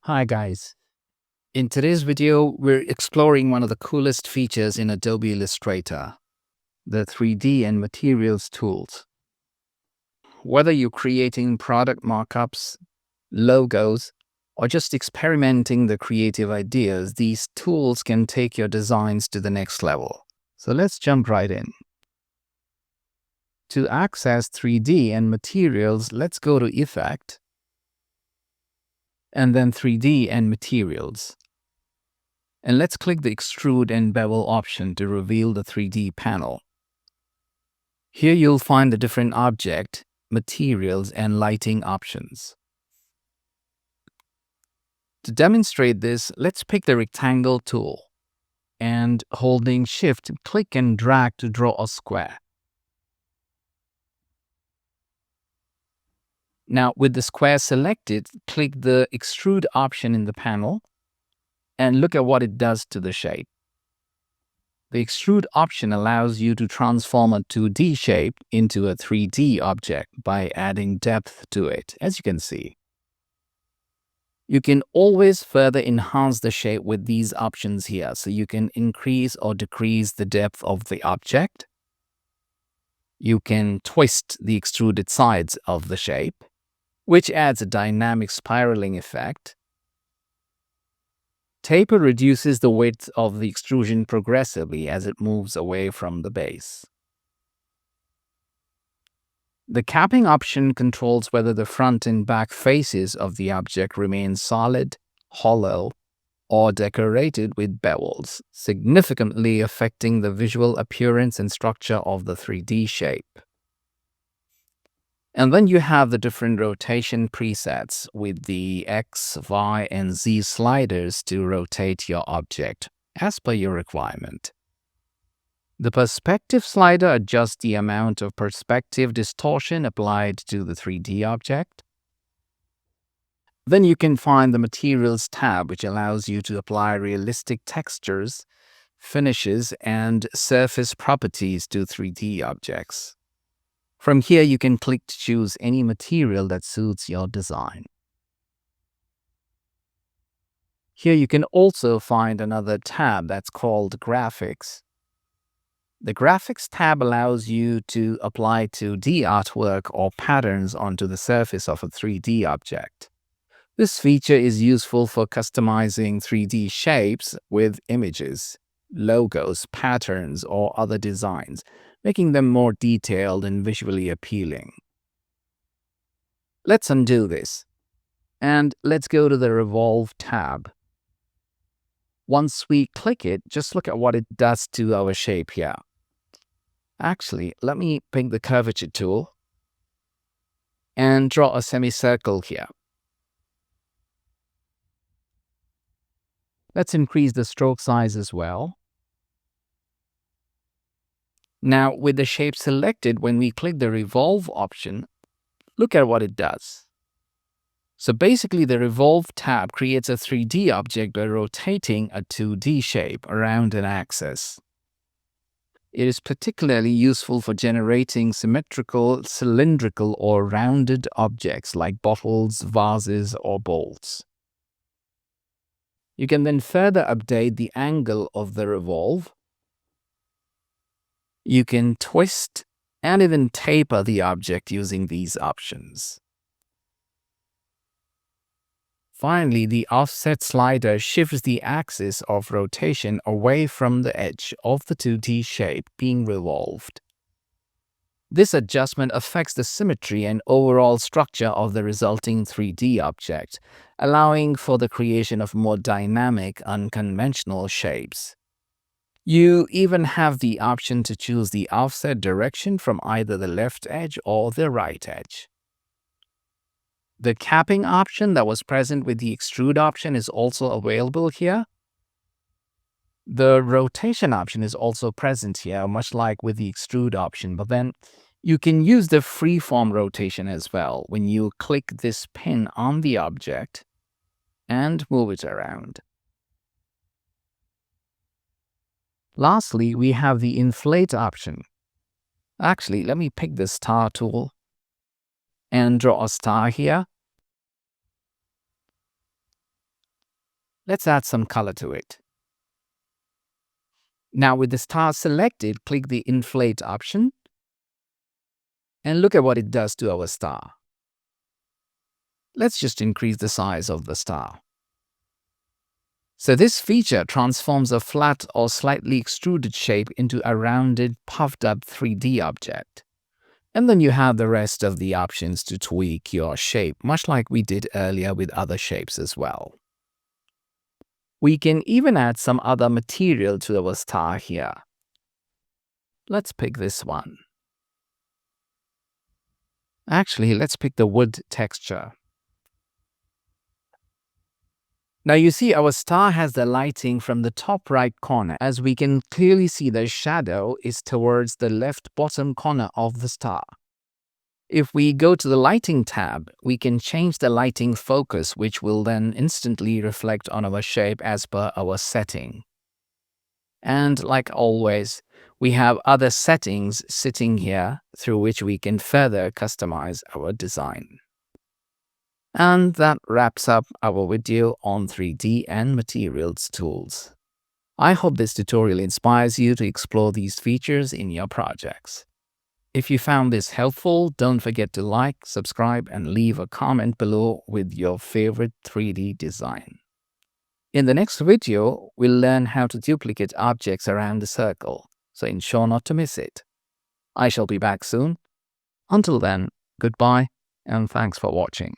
Hi guys. In today's video, we're exploring one of the coolest features in Adobe Illustrator, the 3D and materials tools. Whether you're creating product markups, logos, or just experimenting the creative ideas, these tools can take your designs to the next level. So let's jump right in. To access 3D and materials, let's go to Effect, and then 3D and Materials. And let's click the Extrude and Bevel option to reveal the 3D panel. Here you'll find the different object, materials, and lighting options. To demonstrate this, let's pick the rectangle tool and holding Shift, click and drag to draw a square. Now with the square selected, click the Extrude option in the panel and look at what it does to the shape. The Extrude option allows you to transform a 2D shape into a 3D object by adding depth to it, as you can see. You can always further enhance the shape with these options here, so you can increase or decrease the depth of the object. You can twist the extruded sides of the shape, which adds a dynamic spiraling effect. Taper reduces the width of the extrusion progressively as it moves away from the base. The capping option controls whether the front and back faces of the object remain solid, hollow, or decorated with bevels, significantly affecting the visual appearance and structure of the 3D shape. And then you have the different rotation presets with the X, Y, and Z sliders to rotate your object as per your requirement. The perspective slider adjusts the amount of perspective distortion applied to the 3D object. Then you can find the Materials tab, which allows you to apply realistic textures, finishes, and surface properties to 3D objects. From here, you can click to choose any material that suits your design. Here you can also find another tab that's called Graphics. The Graphics tab allows you to apply 2D artwork or patterns onto the surface of a 3D object. This feature is useful for customizing 3D shapes with images, logos, patterns, or other designs, making them more detailed and visually appealing. Let's undo this, and let's go to the Revolve tab. Once we click it, just look at what it does to our shape here. Actually, let me pick the curvature tool and draw a semicircle here. Let's increase the stroke size as well. Now, with the shape selected, when we click the Revolve option, look at what it does. So basically, the Revolve tab creates a 3D object by rotating a 2D shape around an axis. It is particularly useful for generating symmetrical, cylindrical, or rounded objects like bottles, vases, or bowls. You can then further update the angle of the revolve. You can twist and even taper the object using these options. Finally, the offset slider shifts the axis of rotation away from the edge of the 2D shape being revolved. This adjustment affects the symmetry and overall structure of the resulting 3D object, allowing for the creation of more dynamic, unconventional shapes. You even have the option to choose the offset direction from either the left edge or the right edge. The capping option that was present with the extrude option is also available here. The rotation option is also present here, much like with the extrude option, but then you can use the freeform rotation as well when you click this pin on the object and move it around. Lastly, we have the inflate option. Actually, let me pick the star tool and draw a star here. Let's add some color to it. Now with the star selected, click the inflate option and look at what it does to our star. Let's just increase the size of the star. So this feature transforms a flat or slightly extruded shape into a rounded, puffed up 3D object. And then you have the rest of the options to tweak your shape, much like we did earlier with other shapes as well. We can even add some other material to our star here. Let's pick this one. Actually, let's pick the wood texture. Now you see our star has the lighting from the top right corner, as we can clearly see the shadow is towards the left bottom corner of the star. If we go to the lighting tab, we can change the lighting focus, which will then instantly reflect on our shape as per our setting. And like always, we have other settings sitting here through which we can further customize our design. And that wraps up our video on 3D and materials tools. I hope this tutorial inspires you to explore these features in your projects. If you found this helpful, don't forget to like, subscribe, and leave a comment below with your favorite 3D design. In the next video, we'll learn how to duplicate objects around the circle, so ensure not to miss it. I shall be back soon. Until then, goodbye and thanks for watching.